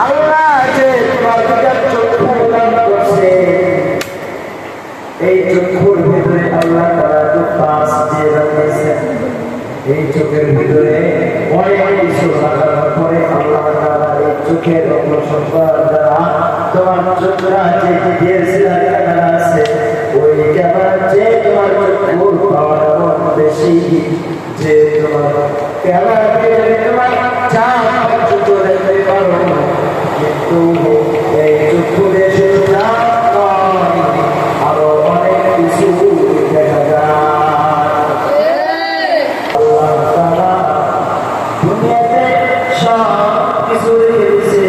আল্লাহ যে তোমার চক্ষু দান করছে, এই চক্ষুর ভিতরে আল্লাহ তাআলা তো পাঁচ দিয়ে রাখছেন। এই চোখের ভিতরে অনেক কিছু লাগানোর পরে আল্লাহ তাআলা এই চোখের অপসংখ্যার দ্বারা তোমার চোখটা যে দিয়েছিলেন ক্যামেরা আছে, ওই ক্যামেরা যে তোমার চক্ষুর পাওয়ার বেশি, যে তোমার ক্যামেরা দিয়ে তোমার যা চোখ দেখতে পারো, কিন্তু এই চক্ষু দেশে না আরো অনেক কিছু দেখা যায়। আল্লাহ তাআলা দুনিয়াতে সব কিছু রেখেছে,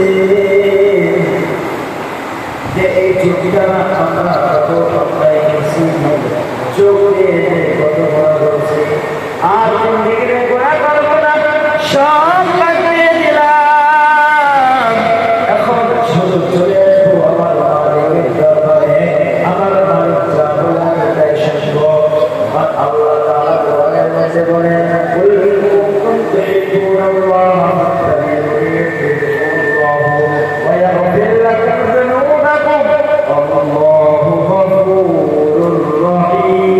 যে এই চোখটা আমরা কত অন্যায় করছি, চোখ দিয়ে কত বড় করছি, আর জিন্দেগিতে গোনা করবো না, সব লাগিয়ে দিলাম। এখন শুধু চলে আসবো আমার মালিকের দরবারে, আমার মালিক যা বলে তাই শুনবো। আমার আল্লাহ তাআলা কোরআনের মধ্যে বলেন, কুল ইন কুনতুম তুহিব্বুনাল্লাহ ফাত্তাবি'উনি ওয়া ইয়াগফির লাকুম যুনুবাকুম আল্লাহু গফুরুর রহিম।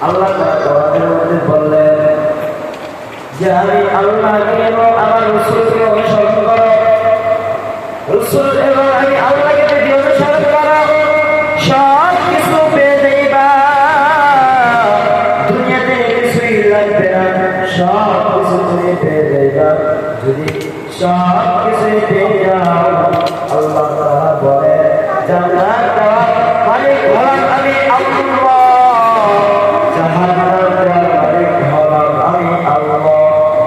আল্লাহ তাআলা কোরআনের মধ্যে বললেন যে আমি আল্লাহকে এবং আমার রাসূলকে অনুসরণ করো, রাসূল এবং আমি আল্লাহকে যদি অনুসরণ করো, সব কিছু পেয়ে যাইবা, দুনিয়াতে কিছুই লাগবে না, সব কিছু তুমি পেয়ে যাইবা। যদি সব কিছুই পেয়ে যাও, আল্লাহ তাআলা বলে জান্নাত দেওয়ার মালিক হলাম আমি আল্লাহ, জাহান্নাম দেওয়ার মালিক হলাম আমি আল্লাহ।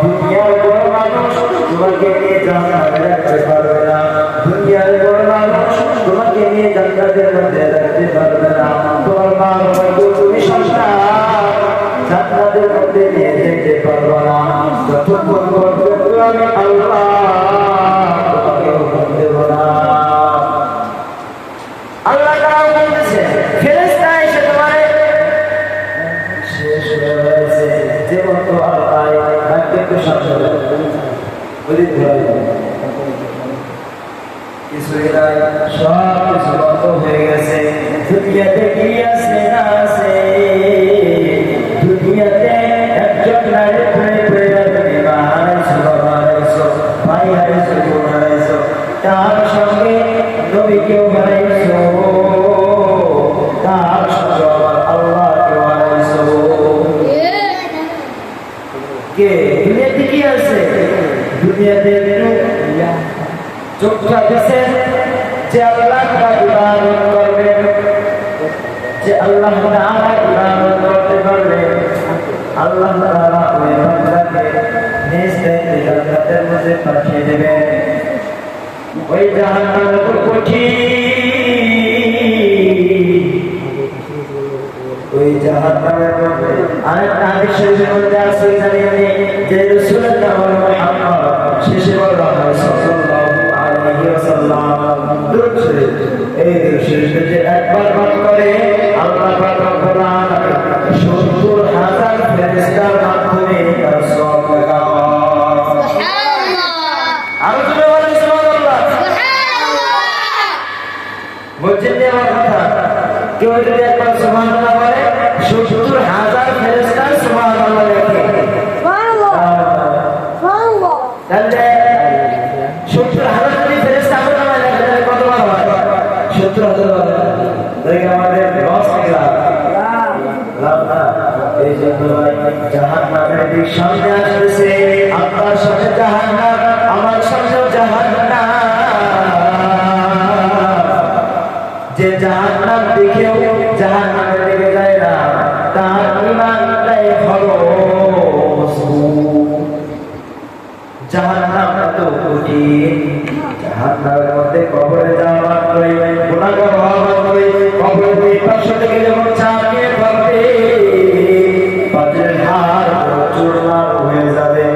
দুনিয়ার কোন মানুষ তোমাকে নিয়ে জান্নাতে রাখতে পারবে না, দুনিয়ার কোন মানুষ তোমাকে নিয়ে জান্নাতের মধ্যে রাখতে পারবে না। তোমার মা বাবাকে তুমি সন্তান জান্নাতের মধ্যে নিয়ে যেতে পারবে না, যতক্ষণ পর্যন্ত আমি আল্লাহ তোমাকে হুকুম দেব না। আল্লাহ তাআলা বলতেছে ফেরেশতা এসে তোমারে শেষ হয়ে গেছে, যেমন তো আল্লাহ তাকে একটু সামনে বলি কিছুই নাই, সব কিছু বন্ধ হয়ে গেছে। দুনিয়াতে কি আছে না আছে, দুনিয়াতে একজন নারী প্রেমে পড়ে তুমি মা হারাইছো, বাবা হারাইছো, ভাই হারাইছো, বোন হারাইছো, তার সঙ্গে নবীকেও হারাইছো, তার সঙ্গে আমার আল্লাহকেও হারাইছো। কে দুনিয়াতে কি আছে? দুনিয়াতে চোখটা দিচ্ছেন যে আল্লাহ ইবাদত করবেন, যে আল্লাহ তাআলা ইবাদত করতে পারবেন, আল্লাহ তাআলা ওই বান্দাকে নিজ দায়িত্বে জান্নাতের মধ্যে পাঠিয়ে দেবেন। ওই জাহান্নামের উপর কঠিন, ওই জাহান্নামের মধ্যে আরেকটা হাদিস শরীফের মধ্যে আছে যে রাসূলুল্লাহ মুহাম্মদ শেষে বলা হয় সাল্লাল্লাহু আলাইহি ওয়াসাল্লাম দুরূদ শরীফ, এই দুরূদ শরীফে যে একবার পাঠ করে আল্লাহ পাক রব্বুল আলামিন ৭০,০০০ ফেরেশতার মাধ্যমে তার সওয়াব লাগান। সুবহানাল্লাহ, আর জোরে বলেন সুবহানাল্লাহ। বুঝছেন যে আমার কথা? কেউ যদি একবার সুবহানাল্লাহ বলে ৭০,০০০ ফেরেশতা সুবহানাল্লাহ লেখে। সুবহানাল্লাহ, সুবহানাল্লাহ। তাহলে ৭০,০০০ যদি ফেরেশতা আমরা নামে লেখে তাহলে কত বার হয়? ৭০,০০০ দেখে আমাদের লস হয়ে গেল, লাভ না। এই জন্য জাহান্নামের দিক সামনে আসতেছে, আপনার সাথে জাহান্নাম, আমার সাথে জাহান্নাম। যে জাহান্নাম দেখেও জাহান্নামের দিকে যায় না, তার ঈমানটাই হলো মজবুত। জাহান্নাম এত কঠিন, জাহান্নামের মধ্যে কবরে যাওয়া মাত্রই, গুনাহগার হওয়া মাত্রই কবরের দুই পাশ থেকে যেমন চাপিয়ে ধরবে, পাঁচের হাড় চূর্ণার হয়ে যাবে।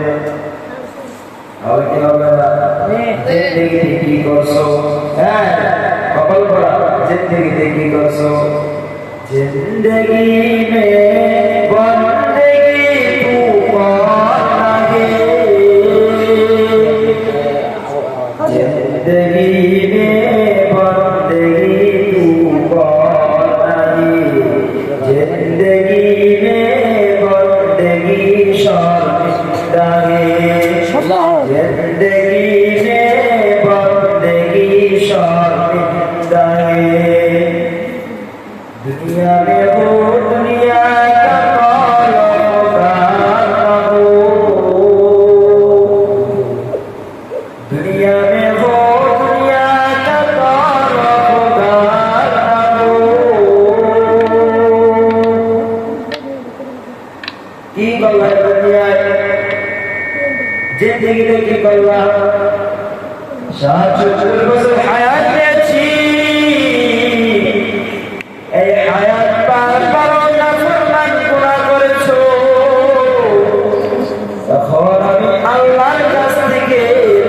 शर्मिंदा है जिंदगी में बंदगी शर्मिंदा है दुनिया में हो दुनिया का कौन हो दुनिया में हो दुनिया का कौन हो की गल्ला दुनिया जिंदगी में की गल्ला 70 বছর হায়াত পেয়েছি এই হায়াত পার করো না ফরমান গুনাহ করেছো তখন আমি আল্লাহর কাছ থেকে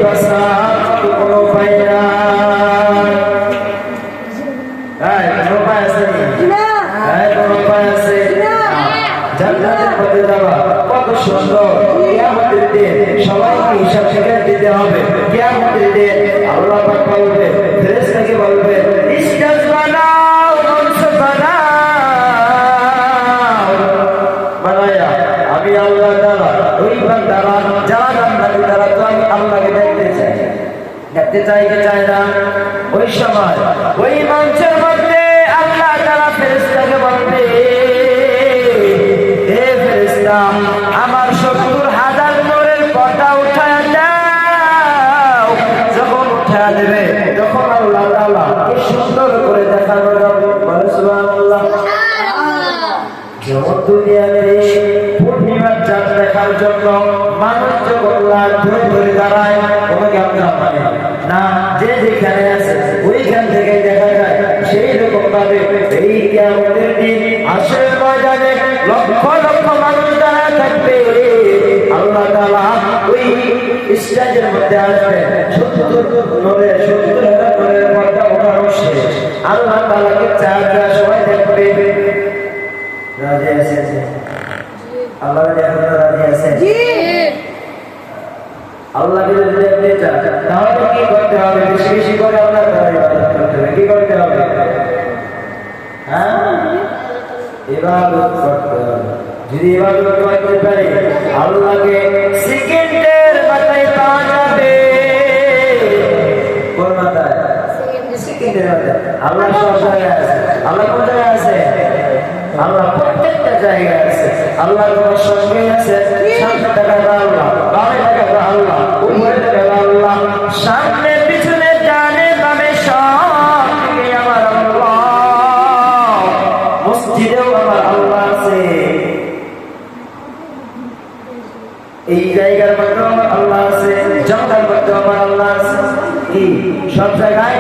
বাঁচার কোনো উপায় নাই কোনো উপায় আছে না কোনো উপায় আছে জান্নাতের পথে যাওয়া কত সুন্দর কিয়ামতের দিন সবাইকে হিসাব শিকার দিতে হবে কিয়ামতের দিন আল্লাহ পাক বলবে ফেরেশতাকে বলবে ইসতাজ বানাও মনস বানাও বানায়া আমি আল্লাহ তাআলা ওই বান্দারা যারা জান্নাতে তারা তো আমি আল্লাহকে দেখতে চাই কি চাই না ওই সময় ওই মঞ্চের মধ্যে আল্লাহ তাআলা ফেরেশতাকে বলবে আমার 70,000 নূরের পর্দা উঠায়া দাও যখন উঠায়া দেবে তখন আল্লাহ তাআলা কি সুন্দর করে দেখানো যাবে বলে সুবহানাল্লাহ যেমন দুনিয়াতে পূর্ণিমার চাঁদ দেখার জন্য মানুষ যখন লাখ ধরে ধরে দাঁড়ায় কোনো জ্ঞান মানে না যে যেখানে আছে ওইখান থেকে দেখা যায় সেই রকম ভাবে এই কিয়ামতের দিন হাসরের ময়দানে লক্ষ লক্ষ মানুষ দাঁড়ায় থাকবে আল্লাহ তাআলা ওই স্টেজের মধ্যে আসবে 70,000 নূরের পর্দা ওঠানো শেষ আল্লাহ তাআলাকে চাঁদরা সবাই দেখবে রাজি আছে আল্লাহ দেখতে রাজি আছে জি আল্লাহকে যদি দেখতে চান তাহলে কি করতে হবে বেশি বেশি করে আল্লাহর ইবাদত করতে হবে কি করতে হবে হ্যাঁ ইবাদত করতে হবে যদি ইবাদত করতে পারি আল্লাহকে সেকেন্ডের মাথায় পাওয়া যাবে কোন মাথায় সেকেন্ডের মাথায় আল্লাহ সব জায়গায় আছে আল্লাহ কোন জায়গায় আছে আল্লাহ প্রত্যেকটা জায়গায় আছে আল্লাহ তোমার সঙ্গে আছে সামনে থাকা আল্লাহ বামে থাকা আল্লাহ উপরে থাকা আল্লাহ সামনে পিছনে ডানে বামে সব দিকে আমার আল্লাহ মসজিদেও আমার আল্লাহ আছে এই জায়গার মধ্যে আমার আল্লাহ আছে জঙ্গলের মধ্যে আমার আল্লাহ আছে কি সব জায়গায়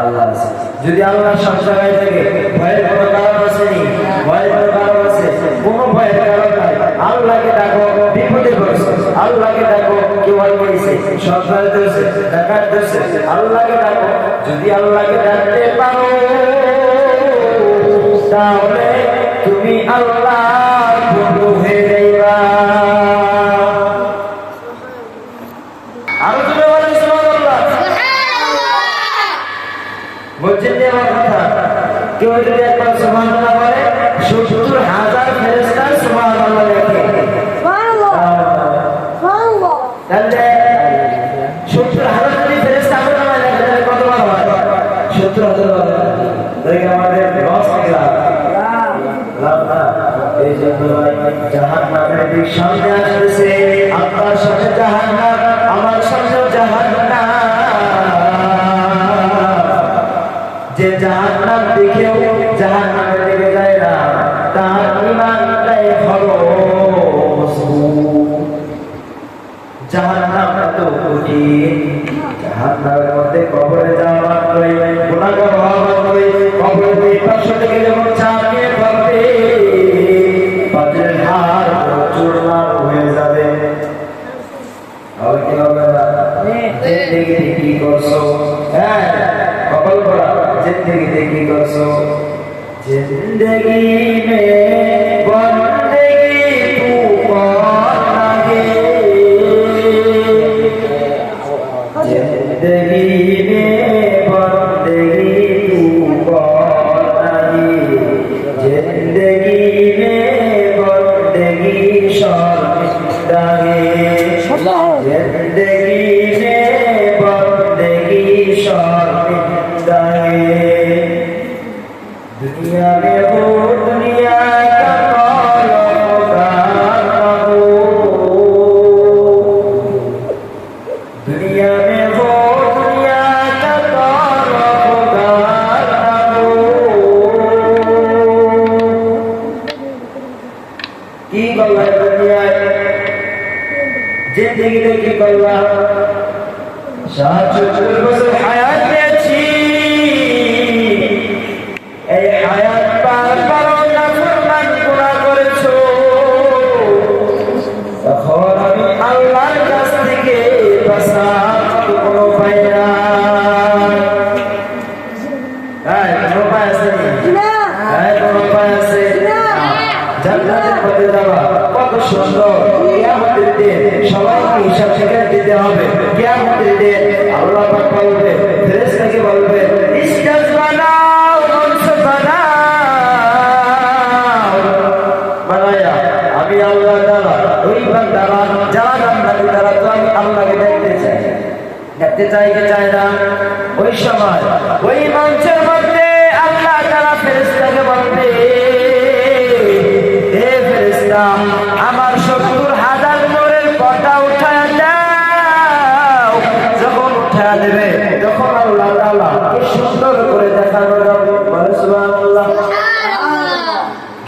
আল্লাহ আছে যদি আল্লাহ সব জায়গায় থাকে ভয়ের কোনো কারণ আসেনি ভয়ের কোনো কারণ আছে কোনো ভয়ের কারণ নাই আল্লাহকে ডাকো বিপদে পড়েছে আল্লাহকে ডাকো কেউ হয়েছে সরকার দিয়েছে ডাকাত দিয়েছে আল্লাহকে ডাকো যদি আল্লাহকে ডাকতে পারো তাহলে তুমি আল্লাহর বন্ধু হয়ে যাইবা আরো তুমি বলেন সুবহানাল্লাহ বলছেন যে আমার কথা কেউ যদি একবার সুবহানাল্লাহ বলে 70,000 ফেরেশতা সুবহানাল্লাহ লেখে সুবহানাল্লাহ সুবহানাল্লাহ তাহলে 70,000 যদি ফেরেশতা আমরা লেখে তাহলে কতবার হয় 70,000 বার দেখে আমাদের লস হয়ে গেল লাভ না এই জন্য জাহান্নামের দিক সামনে আসতেছে আপনার সাথে জাহান্নাম আমার সামনে জাহান্নাম যে জাহান্নাম দেখেও জাহান্নামের দিকে যায় না তার ঈমানটাই হলো মজবুত জাহান্নাম এত কঠিন জাহান্নামের মধ্যে কবরে যাওয়া মাত্রই গুনাহগার হওয়া মাত্রই কবরের দুই পাশ থেকে যখন চাপিয়ে পড়বে পাঁচের হাড় চূর্ণার হয়ে যাবে আর কি হবে না জিন্দেগিতে কি করছো হ্যাঁ কপাল পড়া জিন্দেগিতে কি করছো জিন্দেগি মে বন্দেগি তু কর লাগে जिंदगी में बंदगी तू कौन नहीं जिंदगी में बंदगी शर्मिंदा है जिंदगी में बंदगी शर्मिंदा है दुनिया में हो दुनिया का कौन हो दुनिया में हो दुनिया का कौन हो की गल्ला दुनिया जिंदगी में की गल्ला 70 বছর হায়াত পেয়েছি এই হায়াত পার করো না ফরমান গুনাহ করেছো তখন আমি আল্লাহর কাছ থেকে বাঁচার কোনো উপায় নাই কোনো উপায় আছে না কোনো উপায় আছে না জান্নাতের পথে যাওয়া কত সুন্দর কিয়ামতের দিন সবাইকে হিসাব শিকার দিতে হবে কিয়ামতের দিন আল্লাহ পাক বলবে ফেরেশতাকে বলবে ইস্তাজ বানাও মনস বানাও বানায়া আমি আল্লাহ তাআলা ওই বান্দারা যারা জান্নাতে তারা তো আমি আল্লাহকে দেখতে চাই কি চাই না ওই সময় ওই মঞ্চের মধ্যে আল্লাহ তাআলা ফেরেশতাকে বলবে হে ফেরেশতা আমার 70,000 নূরের পর্দা উঠায়া দাও যখন উঠায়া দেবে তখন আল্লাহ তাআলা কি সুন্দর করে দেখানো যাবে বলে সুবহানাল্লাহ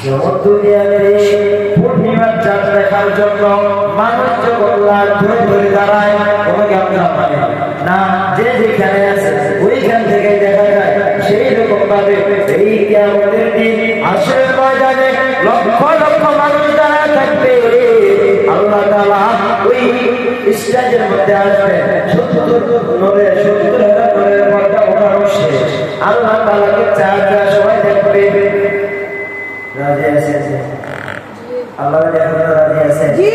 যেমন দুনিয়ার পূর্ণিমার চাঁদ দেখার জন্য মানুষ যখন লাখ ধরে ধরে দাঁড়ায় কোনো জ্ঞান মানে না যে যেখানে আছে ওইখান থেকে দেখা যায় সেই রকম ভাবে এই কিয়ামতের দিন হাসরের ময়দানে লক্ষ লক্ষ মানুষ দাঁড়ায় থাকবে আল্লাহ তাআলা ওই স্টেজের মধ্যে আসবে 70,000 নূরের পর্দা ওঠানো শেষ আল্লাহ তাআলাকে চার সবাই দেখবে রাজি আছে আল্লাহ দেখতে রাজি আছে জি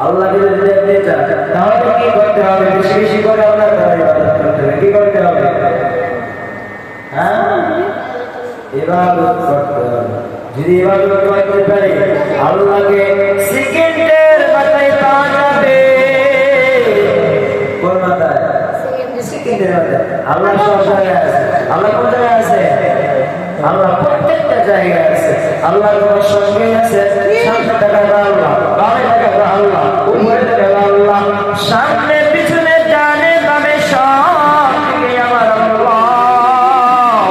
আল্লাহকে যদি দেখতে চান তাহলে কি করতে হবে বেশি বেশি করে আল্লাহ তাআলা ইবাদত করতে হবে কি করতে হবে হ্যাঁ ইবাদত করতে হবে যদি ইবাদত করতে পারি আল্লাহকে সেকেন্ডের মাথায় পাওয়া যাবে কোন মাথায় সেকেন্ডের মাথায় আল্লাহ সব জায়গায় আছে আল্লাহ কোন জায়গায় আছে আল্লাহ প্রত্যেকটা জায়গায় আছে আল্লাহ তোমার সঙ্গে আছে সামনে থাকা আল্লাহ বামে থাকা আল্লাহ উপরে থাকা আল্লাহ সামনে পিছনে ডানে বামে সব দিকে আমার আল্লাহ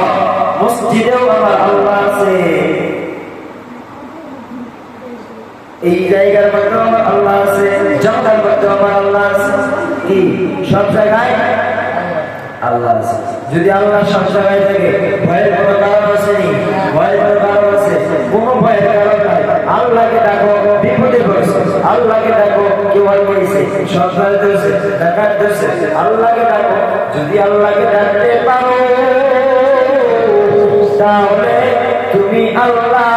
মসজিদেও আমার আল্লাহ আছে এই জায়গার মধ্যে আমার আল্লাহ আছে জঙ্গলের মধ্যে আমার আল্লাহ আছে কি সব জায়গায় আল্লাহ আছে যদি আল্লাহ সব জায়গায় থাকে ভয়ের কোনো কারণ আছে নি ভয়ের কোনো কারণ আছে কোনো ভয়ের কারণ নাই আল্লাহকে ডাকো বিপদে পড়েছে আল্লাহকে ডাকো কেউ হয়েছে সরকার দিয়েছে ডাকাত দিয়েছে আল্লাহকে ডাকো যদি আল্লাহকে ডাকতে পারো তাহলে তুমি আল্লাহ